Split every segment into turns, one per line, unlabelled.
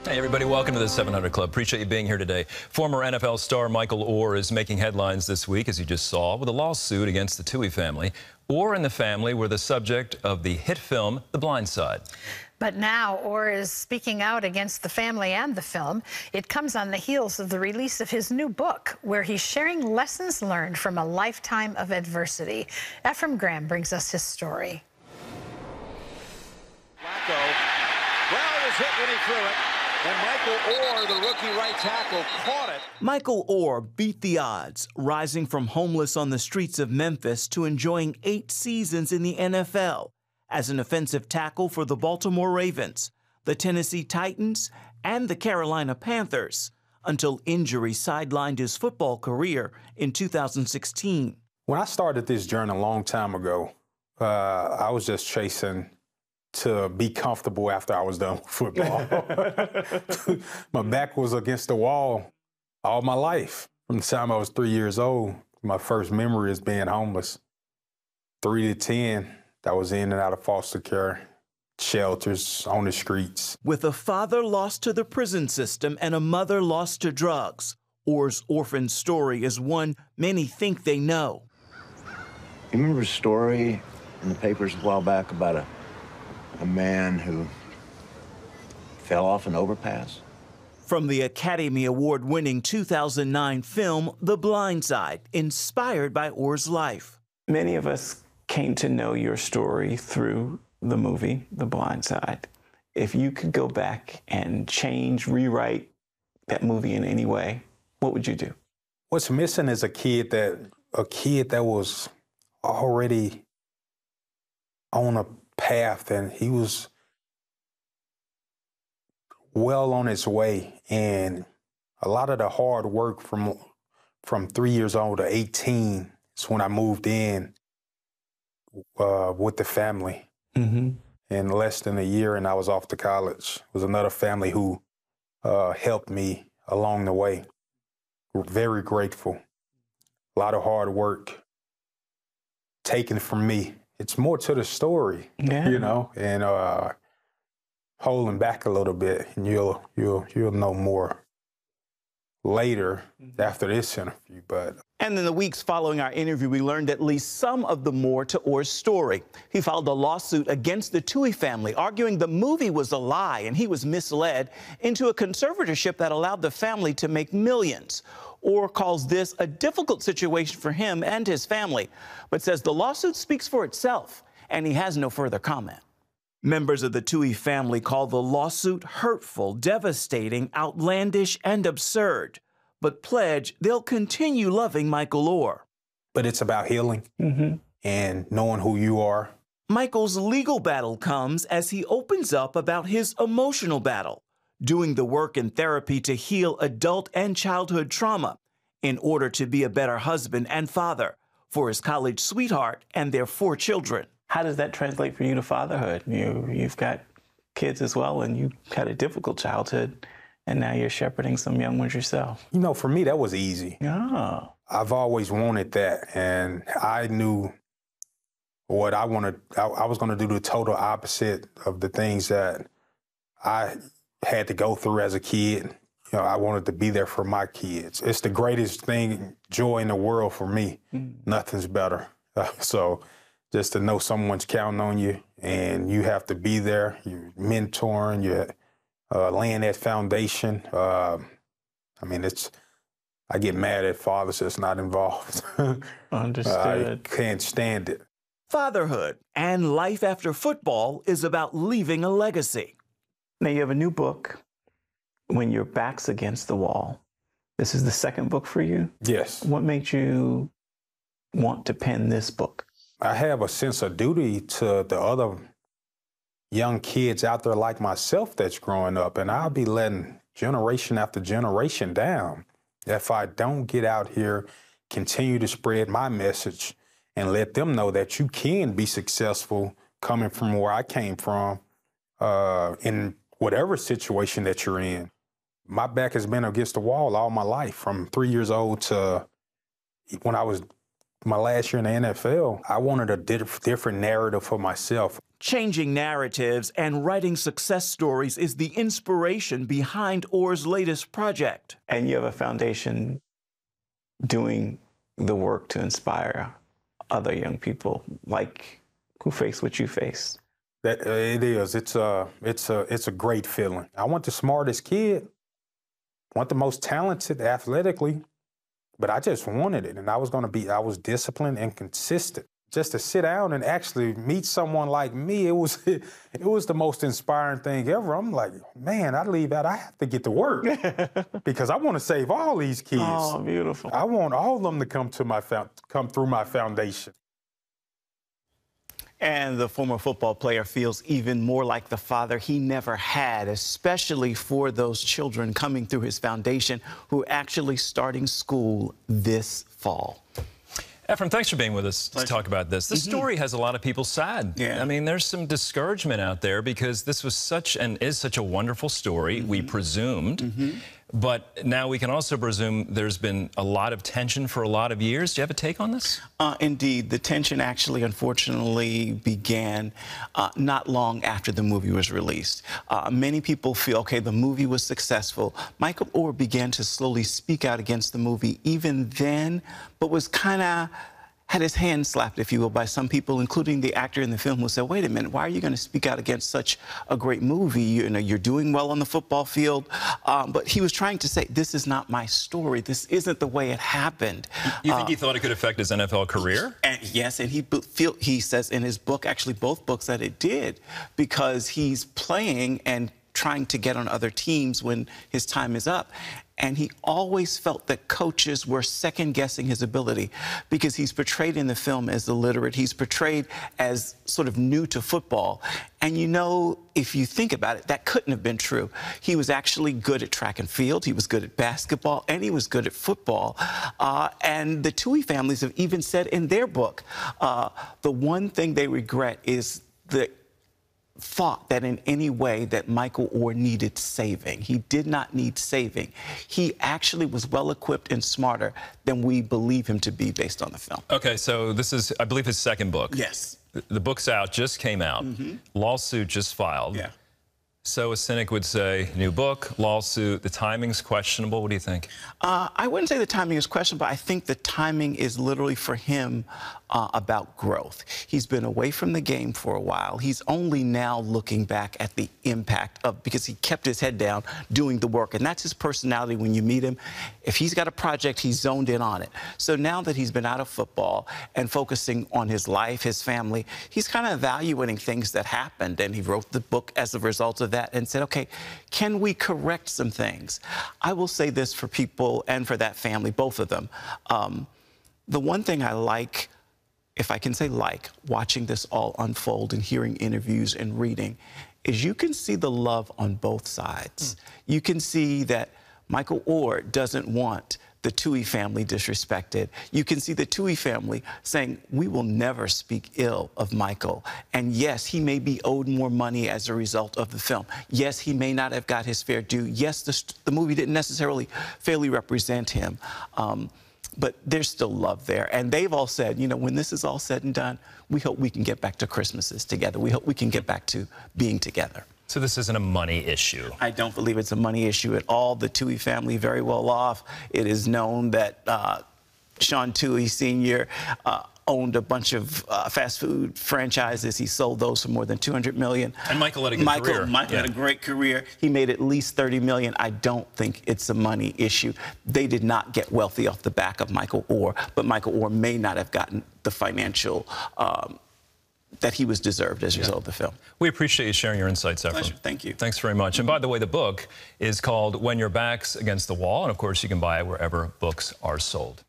Hey, everybody, welcome to the 700 Club. Appreciate you being here today. Former NFL star Michael Oher is making headlines this week, as you just saw, with a lawsuit against the Tuohy family. Oher and the family were the subject of the hit film, The Blind Side.
But now Oher is speaking out against the family and the film. It comes on the heels of the release of his new book, where he's sharing lessons learned from a lifetime of adversity. Ephraim Graham brings us his story.
Flacco. Brown was hit when he threw it. And Michael Oher, the rookie right tackle, caught it.
Michael Oher beat the odds, rising from homeless on the streets of Memphis to enjoying 8 seasons in the NFL as an offensive tackle for the Baltimore Ravens, the Tennessee Titans, and the Carolina Panthers, until injury sidelined his football career in 2016.
When I started this journey a long time ago, I was just chasing to be comfortable after I was done with football. My back was against the wall all my life. From the time I was 3 years old, my first memory is being homeless. 3 to 10, I was in and out of foster care, shelters, on the streets.
With a father lost to the prison system and a mother lost to drugs, Oher's orphan story is one many think they know.
You remember a story in the papers a while back about a man who fell off an overpass?
From the Academy Award-winning 2009 film, The Blind Side, inspired by Oher's life.
Many of us came to know your story through the movie, The Blind Side. If you could go back and change, rewrite that movie in any way, what would you do?
What's missing is a kid that was already on a path, and he was well on his way. And a lot of the hard work from 3 years old to 18 is when I moved in with the family.
Mm-hmm.
In less than a year, and I was off to college. It was another family who helped me along the way. We're very grateful. A lot of hard work taken from me. It's more to the story, you know, and holding back a little bit, and you'll know more later after this interview.
And in the weeks following our interview, we learned at least some of the more to Oher's story. He filed a lawsuit against the Tuohy family, arguing the movie was a lie and he was misled into a conservatorship that allowed the family to make millions. Oher calls this a difficult situation for him and his family, but says the lawsuit speaks for itself, and he has no further comment. Members of the Tuohy family call the lawsuit hurtful, devastating, outlandish, and absurd, but pledge they'll continue loving Michael Oher.
But it's about healing and knowing who you are.
Michael's legal battle comes as he opens up about his emotional battle, doing the work in therapy to heal adult and childhood trauma in order to be a better husband and father for his college sweetheart and their 4 children.
How does that translate for you to fatherhood? You've got kids as well, and you had a difficult childhood, and now you're shepherding some young ones yourself.
You know, for me, that was easy.
Oh.
I've always wanted that, and I knew what I wanted. I was going to do the total opposite of the things that I had to go through as a kid. You know, I wanted to be there for my kids. It's the greatest thing, joy in the world for me. Nothing's better. So just to know someone's counting on you and you have to be there, you're mentoring, you're laying that foundation. I mean, I get mad at fathers that's not involved.
Understood.
I can't stand it.
Fatherhood and life after football is about leaving a legacy.
Now, you have a new book, When Your Back's Against the Wall. This is the second book for you?
Yes.
What made you want to pen this book?
I have a sense of duty to the other young kids out there like myself that's growing up, and I'll be letting generation after generation down if I don't get out here, continue to spread my message, and let them know that you can be successful coming from where I came from in whatever situation that you're in. My back has been against the wall all my life, from 3 years old to when I was my last year in the NFL. I wanted a different narrative for myself.
Changing narratives and writing success stories is the inspiration behind Orr's latest project.
And you have a foundation doing the work to inspire other young people like who face what you face.
That it is. It's a great feeling. I want the smartest kid, want the most talented athletically, but I just wanted it, and I was disciplined and consistent. Just to sit down and actually meet someone like me, it was the most inspiring thing ever. I'm like, man, I leave out, I have to get to work because I want to save all these kids.
Oh, beautiful.
I want all of them to come through my foundation.
And the former football player feels even more like the father he never had, especially for those children coming through his foundation who are actually starting school this fall.
Ephraim, thanks for being with us to talk about this. This story has a lot of people sad.
Yeah.
I mean, there's some discouragement out there because this was such a wonderful story, we presumed. But now we can also presume there's been a lot of tension for a lot of years. Do you have a take on this?
Indeed. The tension actually, unfortunately, began not long after the movie was released. Many people feel, okay, the movie was successful. Michael Oher began to slowly speak out against the movie even then, but was kind of had his hand slapped, if you will, by some people, including the actor in the film, who said, wait a minute, why are you going to speak out against such a great movie? You know, you're doing well on the football field. But he was trying to say, this is not my story. This isn't the way it happened.
You think he thought it could affect his NFL career?
And yes, and he says in his book, actually both books, that it did, because he's playing and trying to get on other teams when his time is up. And he always felt that coaches were second-guessing his ability because he's portrayed in the film as illiterate. He's portrayed as sort of new to football. And, you know, if you think about it, that couldn't have been true. He was actually good at track and field. He was good at basketball, and he was good at football. And the Tuohy families have even said in their book, the one thing they regret is the thought that in any way that Michael Oher needed saving. He did not need saving. He actually was well equipped and smarter than we believe him to be based on the film.
Okay, so this is, I believe, his second book.
Yes.
The book's out, just came out. Lawsuit just filed.
Yeah.
So a cynic would say, new book, lawsuit, the timing's questionable. What do you think?
I wouldn't say the timing is questionable. I think the timing is literally for him about growth. He's been away from the game for a while. He's only now looking back at the impact of, because he kept his head down doing the work. And that's his personality when you meet him. If he's got a project, he's zoned in on it. So now that he's been out of football and focusing on his life, his family, he's kind of evaluating things that happened. And he wrote the book as a result of that and said, okay, can we correct some things? I will say this for people and for that family, both of them. The one thing I like, if I can say like, watching this all unfold and hearing interviews and reading, is you can see the love on both sides. You can see that Michael Oher doesn't want the Tuohy family disrespected. You can see the Tuohy family saying, we will never speak ill of Michael. And yes, he may be owed more money as a result of the film. Yes, he may not have got his fair due. Yes, the movie didn't necessarily fairly represent him. But there's still love there. And they've all said, you know, when this is all said and done, we hope we can get back to Christmases together. We hope we can get back to being together.
So this isn't a money issue?
I don't believe it's a money issue at all. The Tuohy family, very well off. It is known that Sean Tuohy Sr. Owned a bunch of fast food franchises. He sold those for more than $200 million.
And Michael had a good career.
Michael had a great career. He made at least $30 million. I don't think it's a money issue. They did not get wealthy off the back of Michael Oher, but Michael Oher may not have gotten the financial that he was deserved as a result of the film.
We appreciate you sharing your insights, Ephraim.
Pleasure. Thank you.
Thanks very much. And by the way, the book is called When Your Back's Against the Wall, and of course you can buy it wherever books are sold.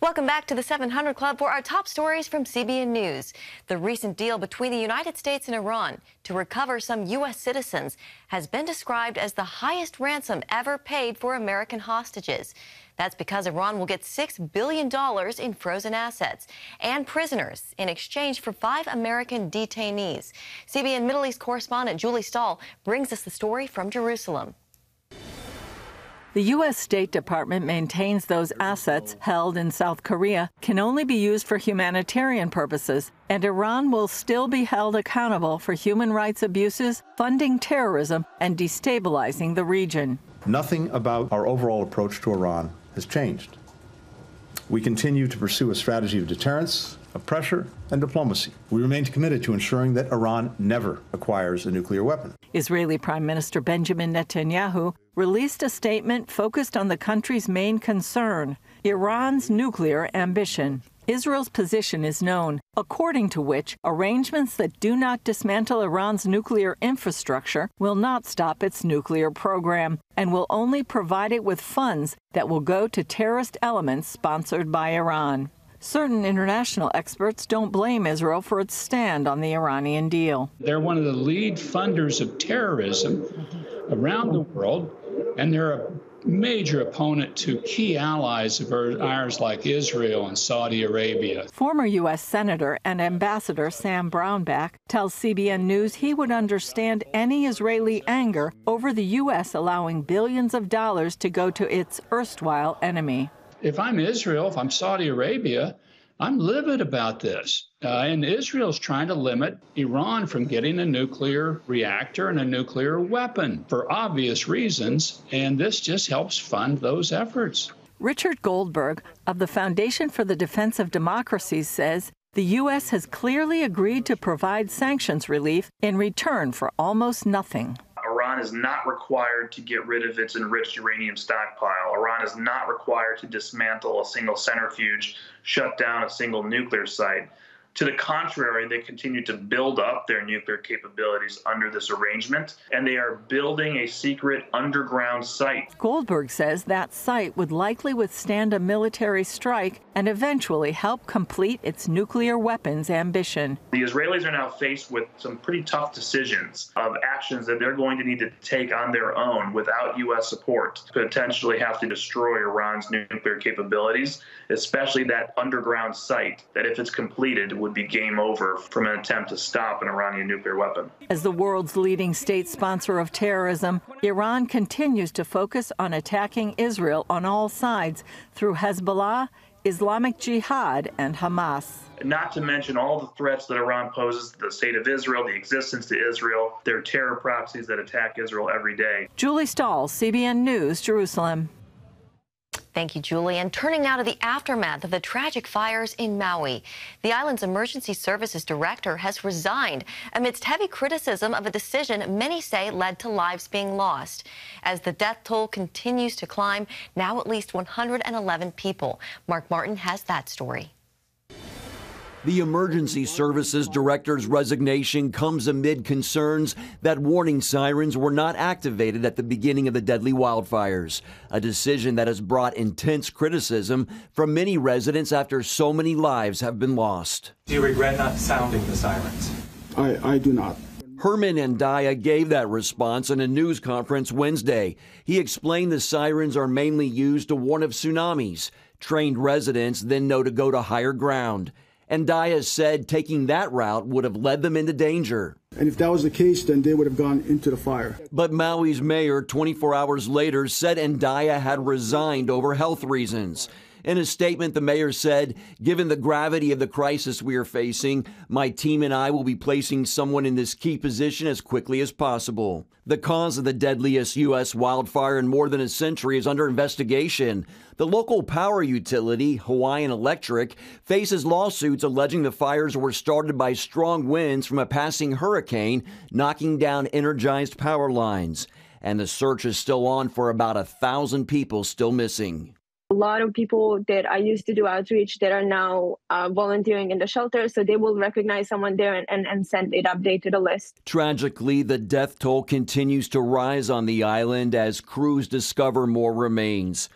Welcome back to the 700 Club for our top stories from CBN News. The recent deal between the United States and Iran to recover some U.S. citizens has been described as the highest ransom ever paid for American hostages. That's because Iran will get $6 billion in frozen assets and prisoners in exchange for 5 American detainees. CBN Middle East correspondent Julie Stahl brings us the story from Jerusalem.
The U.S. State Department maintains those assets held in South Korea can only be used for humanitarian purposes, and Iran will still be held accountable for human rights abuses, funding terrorism, and destabilizing the region.
Nothing about our overall approach to Iran has changed. We continue to pursue a strategy of deterrence, of pressure, and diplomacy. We remain committed to ensuring that Iran never acquires a nuclear weapon.
Israeli Prime Minister Benjamin Netanyahu released a statement focused on the country's main concern, Iran's nuclear ambition. Israel's position is known, according to which arrangements that do not dismantle Iran's nuclear infrastructure will not stop its nuclear program and will only provide it with funds that will go to terrorist elements sponsored by Iran. Certain international experts don't blame Israel for its stand on the Iranian deal.
They're one of the lead funders of terrorism around the world, and they're a major opponent to key allies of ours like Israel and Saudi Arabia.
Former U.S. Senator and Ambassador Sam Brownback tells CBN News he would understand any Israeli anger over the U.S. allowing billions of dollars to go to its erstwhile enemy.
If I'm Israel, if I'm Saudi Arabia, I'm livid about this. And Israel's trying to limit Iran from getting a nuclear reactor and a nuclear weapon for obvious reasons, and this just helps fund those efforts.
Richard Goldberg of the Foundation for the Defense of Democracy says the U.S. has clearly agreed to provide sanctions relief in return for almost nothing.
Iran is not required to get rid of its enriched uranium stockpile. Iran is not required to dismantle a single centrifuge, shut down a single nuclear site. To the contrary, they continue to build up their nuclear capabilities under this arrangement, and they are building a secret underground site.
Goldberg says that site would likely withstand a military strike and eventually help complete its nuclear weapons ambition.
The Israelis are now faced with some pretty tough decisions of actions that they're going to need to take on their own without U.S. support, potentially have to destroy Iran's nuclear capabilities, especially that underground site that, if it's completed, would be game over from an attempt to stop an Iranian nuclear weapon.
As the world's leading state sponsor of terrorism, Iran continues to focus on attacking Israel on all sides through Hezbollah, Islamic Jihad, and Hamas.
Not to mention all the threats that Iran poses to the state of Israel, the existence to Israel, their terror proxies that attack Israel every day.
Julie Stahl, CBN News, Jerusalem.
Thank you, Julie. And turning now to the aftermath of the tragic fires in Maui. The island's emergency services director has resigned amidst heavy criticism of a decision many say led to lives being lost. As the death toll continues to climb, now at least 111 people. Mark Martin has that story.
The emergency services director's resignation comes amid concerns that warning sirens were not activated at the beginning of the deadly wildfires, a decision that has brought intense criticism from many residents after so many lives have been lost.
Do you regret not sounding the sirens?
I do not.
Herman Andaya gave that response in a news conference Wednesday. He explained the sirens are mainly used to warn of tsunamis. Trained residents then know to go to higher ground. Andaya said taking that route would have led them into danger.
And if that was the case, then they would have gone into the fire.
But Maui's mayor, 24 hours later, said Andaya had resigned over health reasons. In a statement, the mayor said, "Given the gravity of the crisis we are facing, my team and I will be placing someone in this key position as quickly as possible." The cause of the deadliest U.S. wildfire in more than a century is under investigation. The local power utility, Hawaiian Electric, faces lawsuits alleging the fires were started by strong winds from a passing hurricane, knocking down energized power lines. And the search is still on for about 1,000 people still missing.
A lot of people that I used to do outreach that are now volunteering in the shelter, so they will recognize someone there and send it update to the list.
Tragically, the death toll continues to rise on the island as crews discover more remains.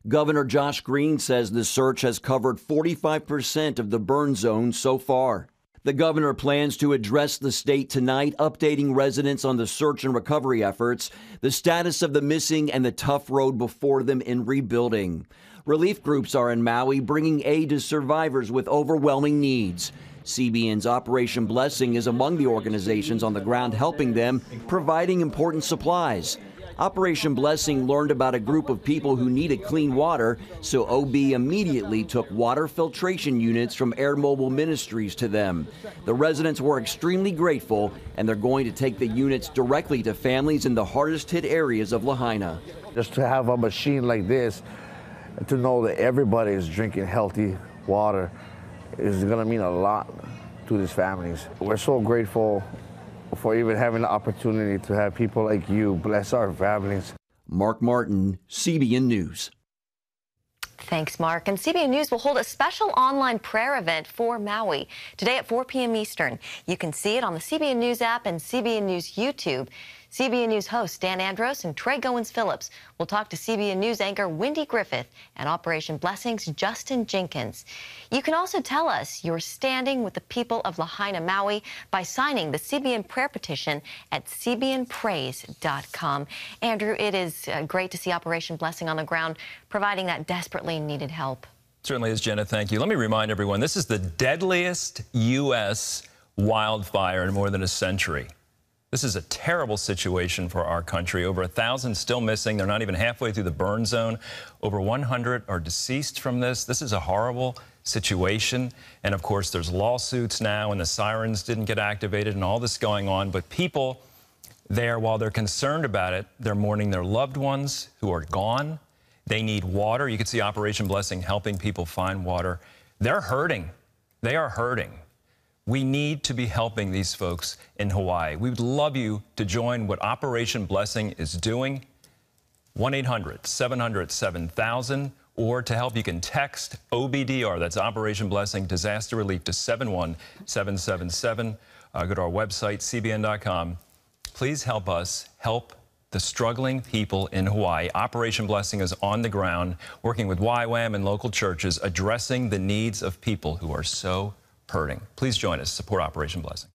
Governor Josh Green says the search has covered 45% of the burn zone so far. The governor plans to address the state tonight, updating residents on the search and recovery efforts, the status of the missing, and the tough road before them in rebuilding. Relief groups are in Maui bringing aid to survivors with overwhelming needs. CBN's Operation Blessing is among the organizations on the ground helping them, providing important supplies. Operation Blessing learned about a group of people who needed clean water, so OB immediately took water filtration units from Air Mobile Ministries to them. The residents were extremely grateful, and they're going to take the units directly to families in the hardest hit areas of Lahaina.
Just to have a machine like this, and to know that everybody is drinking healthy water is going to mean a lot to these families. We're so grateful for even having the opportunity to have people like you bless our families.
Mark Martin, CBN News.
Thanks, Mark. And CBN News will hold a special online prayer event for Maui today at 4 p.m. Eastern. You can see it on the CBN News app and CBN News YouTube. CBN News hosts Dan Andros and Trey Goins-Phillips will talk to CBN News anchor Wendy Griffith and Operation Blessing's Justin Jenkins. You can also tell us you're standing with the people of Lahaina, Maui by signing the CBN prayer petition at cbnpraise.com. Andrew, it is great to see Operation Blessing on the ground, providing that desperately needed help.
Certainly is, Jenna. Thank you. Let me remind everyone, this is the deadliest U.S. wildfire in more than a century. This is a terrible situation for our country. Over 1,000 still missing. They're not even halfway through the burn zone. Over 100 are deceased from this. This is a horrible situation. And of course, there's lawsuits now, and the sirens didn't get activated, and all this going on. But people there, while they're concerned about it, they're mourning their loved ones who are gone. They need water. You can see Operation Blessing helping people find water. They're hurting. They are hurting. We need to be helping these folks in Hawaii. We would love you to join what Operation Blessing is doing. 1-800-700-7000, or to help, you can text OBDR, that's Operation Blessing Disaster Relief, to 71777. Go to our website, cbn.com. Please help us help the struggling people in Hawaii. Operation Blessing is on the ground, working with YWAM and local churches, addressing the needs of people who are so hurting. Please join us. Support Operation Blessing.